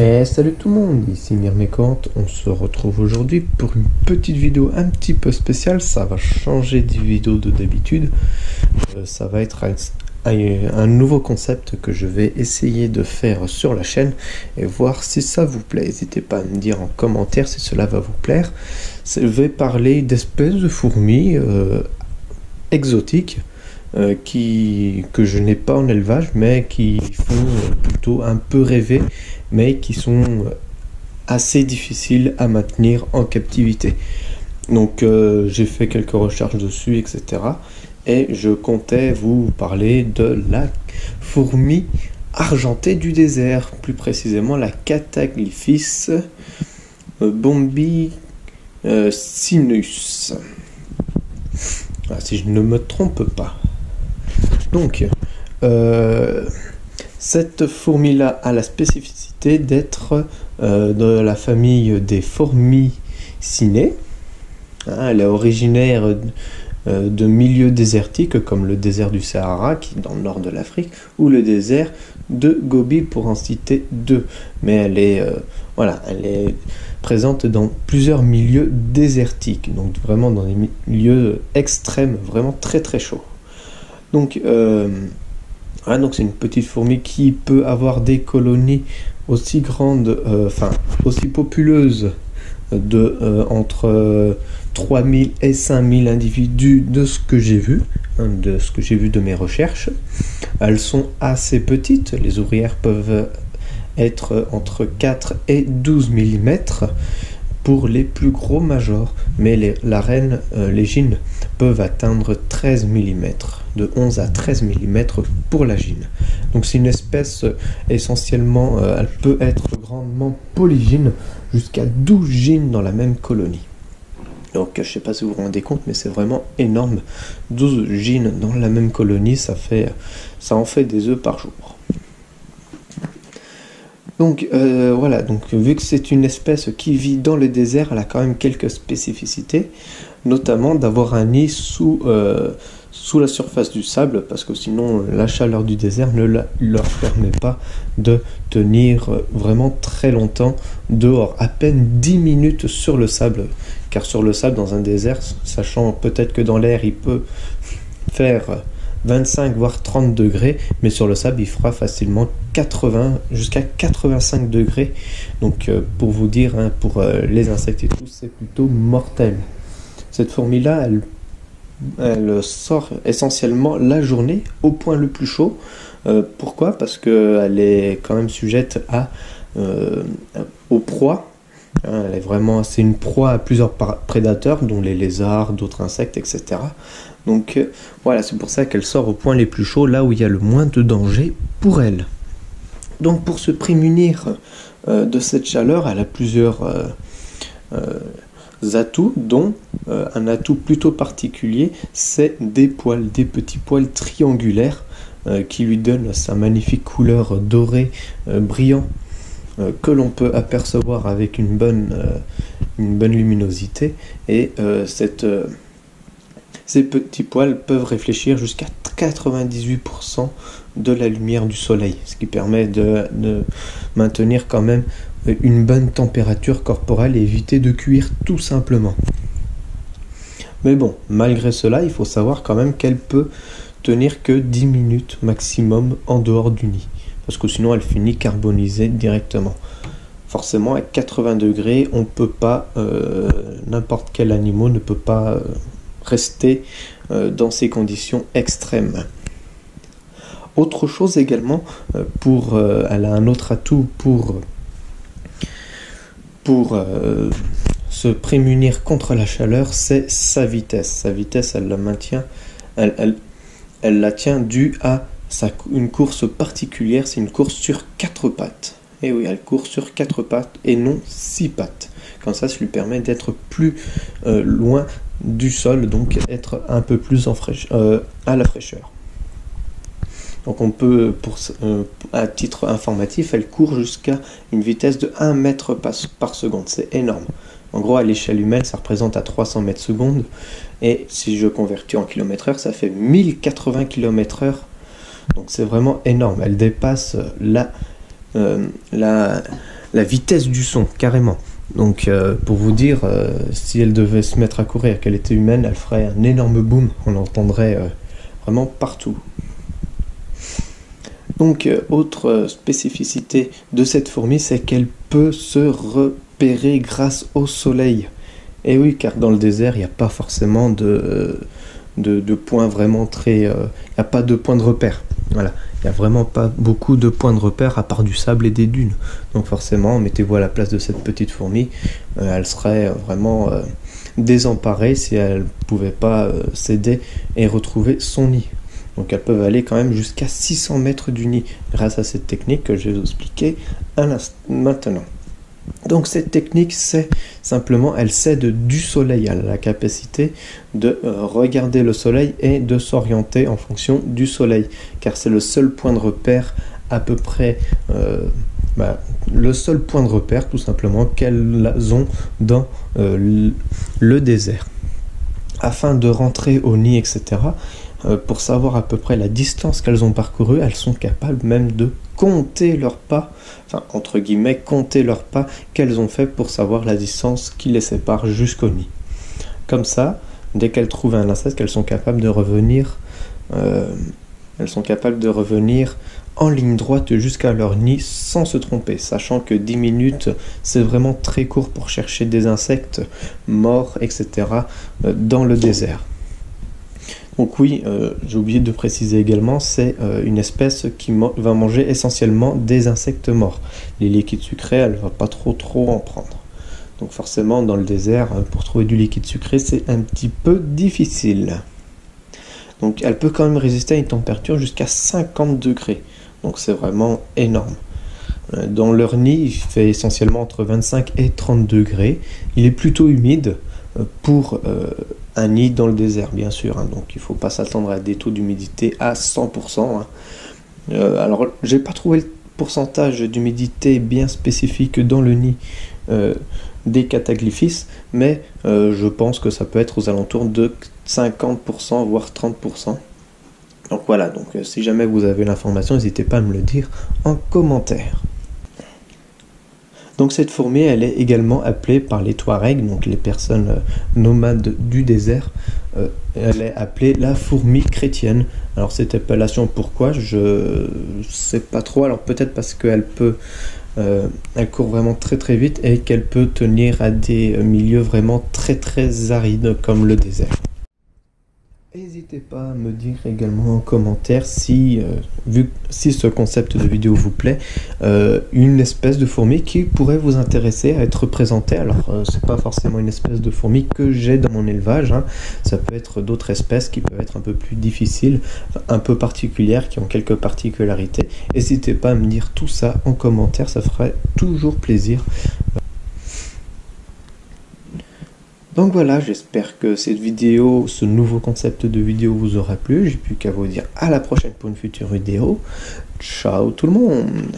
Et salut tout le monde, ici Myrmécante, on se retrouve aujourd'hui pour une petite vidéo un petit peu spéciale. Ça va changer des vidéos de d'habitude. Ça va être un nouveau concept que je vais essayer de faire sur la chaîne et voir si ça vous plaît. N'hésitez pas à me dire en commentaire si cela va vous plaire. Je vais parler d'espèces de fourmis exotiques que je n'ai pas en élevage, mais qui font plutôt un peu rêver, mais qui sont assez difficiles à maintenir en captivité. Donc j'ai fait quelques recherches dessus, etc. Et je comptais vous parler de la fourmi argentée du désert, plus précisément la Cataglyphis bombicinus. Si je ne me trompe pas. Donc, cette fourmi-là a la spécificité d'être de la famille des Formicidae. Elle est originaire de milieux désertiques comme le désert du Sahara, qui est dans le nord de l'Afrique, ou le désert de Gobi, pour en citer deux. Mais elle est présente dans plusieurs milieux désertiques, donc vraiment dans des milieux extrêmes, vraiment très très chauds. Donc c'est une petite fourmi qui peut avoir des colonies aussi grandes, aussi populeuses, entre 3000 et 5000 individus de ce que j'ai vu, de mes recherches. Elles sont assez petites, les ouvrières peuvent être entre 4 et 12 mm pour les plus gros majors, mais la reine, les gines, peuvent atteindre 13 mm, de 11 à 13 mm pour la gine. Donc c'est une espèce essentiellement, elle peut être grandement polygyne, jusqu'à 12 gines dans la même colonie. Donc je ne sais pas si vous vous rendez compte, mais c'est vraiment énorme. 12 gines dans la même colonie, ça en fait des œufs par jour. Donc donc vu que c'est une espèce qui vit dans le désert, elle a quand même quelques spécificités, notamment d'avoir un nid sous la surface du sable, parce que sinon la chaleur du désert ne leur permet pas de tenir vraiment très longtemps dehors, à peine 10 minutes sur le sable, car sur le sable dans un désert, sachant peut-être que dans l'air il peut faire 25 voire 30 degrés, mais sur le sable il fera facilement 80 jusqu'à 85 degrés. Donc pour vous dire, pour les insectes et tout, c'est plutôt mortel. Cette fourmi là, elle sort essentiellement la journée au point le plus chaud. Pourquoi? Parce qu'elle est quand même sujette aux proies. C'est une proie à plusieurs prédateurs, dont les lézards, d'autres insectes, etc. Donc c'est pour ça qu'elle sort au point les plus chauds, là où il y a le moins de danger pour elle. Donc pour se prémunir de cette chaleur, elle a plusieurs atouts, dont un atout plutôt particulier, c'est des petits poils triangulaires qui lui donnent sa magnifique couleur dorée brillant, que l'on peut apercevoir avec une bonne luminosité, et ces petits poils peuvent réfléchir jusqu'à 98% de la lumière du soleil, ce qui permet de maintenir quand même une bonne température corporelle et éviter de cuire tout simplement. Mais bon, malgré cela, il faut savoir quand même qu'elle peut tenir que 10 minutes maximum en dehors du nid, parce que sinon elle finit carbonisée directement. Forcément, à 80 degrés, on peut pas, n'importe quel animal ne peut pas rester dans ces conditions extrêmes. Autre chose également, elle a un autre atout pour se prémunir contre la chaleur, c'est sa vitesse. Sa vitesse, elle la maintient, elle la tient due à une course particulière. C'est une course sur 4 pattes. Et oui, elle court sur 4 pattes et non 6 pattes. Comme ça lui permet d'être plus loin du sol, donc être un peu plus à la fraîcheur. Donc on peut, à titre informatif, elle court jusqu'à une vitesse de 1 mètre par seconde. C'est énorme. En gros, à l'échelle humaine, ça représente à 300 mètres secondes. Et si je convertis en km/h, ça fait 1080 km/h. Donc c'est vraiment énorme. Elle dépasse la vitesse du son, carrément. Donc pour vous dire, si elle devait se mettre à courir, qu'elle était humaine, elle ferait un énorme boom, on l'entendrait vraiment partout. Donc autre spécificité de cette fourmi, c'est qu'elle peut se repérer grâce au soleil. Et oui, car dans le désert, il n'y a pas forcément de points vraiment très... il n'y a pas de points de repère. Voilà. Il n'y a vraiment pas beaucoup de points de repère à part du sable et des dunes. Donc forcément, mettez-vous à la place de cette petite fourmi, elle serait vraiment désemparée si elle ne pouvait pas s'aider et retrouver son nid. Donc elles peuvent aller quand même jusqu'à 600 mètres du nid grâce à cette technique que je vais vous expliquer maintenant. Donc cette technique, c'est simplement, elle cède du soleil, elle a la capacité de regarder le soleil et de s'orienter en fonction du soleil, car c'est le seul point de repère à peu près, le seul point de repère tout simplement qu'elles ont dans le désert. Afin de rentrer au nid, etc., pour savoir à peu près la distance qu'elles ont parcourue, elles sont capables même de compter leurs pas, enfin entre guillemets, compter leurs pas qu'elles ont fait pour savoir la distance qui les sépare jusqu'au nid. Comme ça, dès qu'elles trouvent un insecte, elles sont capables de revenir, en ligne droite jusqu'à leur nid sans se tromper, sachant que 10 minutes, c'est vraiment très court pour chercher des insectes morts, etc., dans le désert. Donc oui, j'ai oublié de préciser également, c'est une espèce qui va manger essentiellement des insectes morts. Les liquides sucrés, elle ne va pas trop en prendre. Donc forcément, dans le désert, pour trouver du liquide sucré, c'est un petit peu difficile. Donc elle peut quand même résister à une température jusqu'à 50 degrés. Donc c'est vraiment énorme. Dans leur nid, il fait essentiellement entre 25 et 30 degrés. Il est plutôt humide pour un nid dans le désert, bien sûr. Donc il ne faut pas s'attendre à des taux d'humidité à 100%. Alors, j'ai pas trouvé le pourcentage d'humidité bien spécifique dans le nid des Cataglyphis, mais je pense que ça peut être aux alentours de 50%, voire 30%. Donc voilà, donc si jamais vous avez l'information, n'hésitez pas à me le dire en commentaire. Donc cette fourmi, elle est également appelée par les Touaregs, donc les personnes nomades du désert, elle est appelée la fourmi chrétienne. Alors cette appellation, pourquoi? Je sais pas trop. Alors peut-être parce qu'elle elle court vraiment très vite et qu'elle peut tenir à des milieux vraiment très arides comme le désert. N'hésitez pas à me dire également en commentaire si ce concept de vidéo vous plaît, une espèce de fourmi qui pourrait vous intéresser à être présentée. Alors c'est pas forcément une espèce de fourmi que j'ai dans mon élevage, ça peut être d'autres espèces qui peuvent être un peu plus difficiles, un peu particulières, qui ont quelques particularités. N'hésitez pas à me dire tout ça en commentaire, ça ferait toujours plaisir. Donc voilà, j'espère que cette vidéo, ce nouveau concept de vidéo vous aura plu. J'ai plus qu'à vous dire à la prochaine pour une future vidéo. Ciao tout le monde!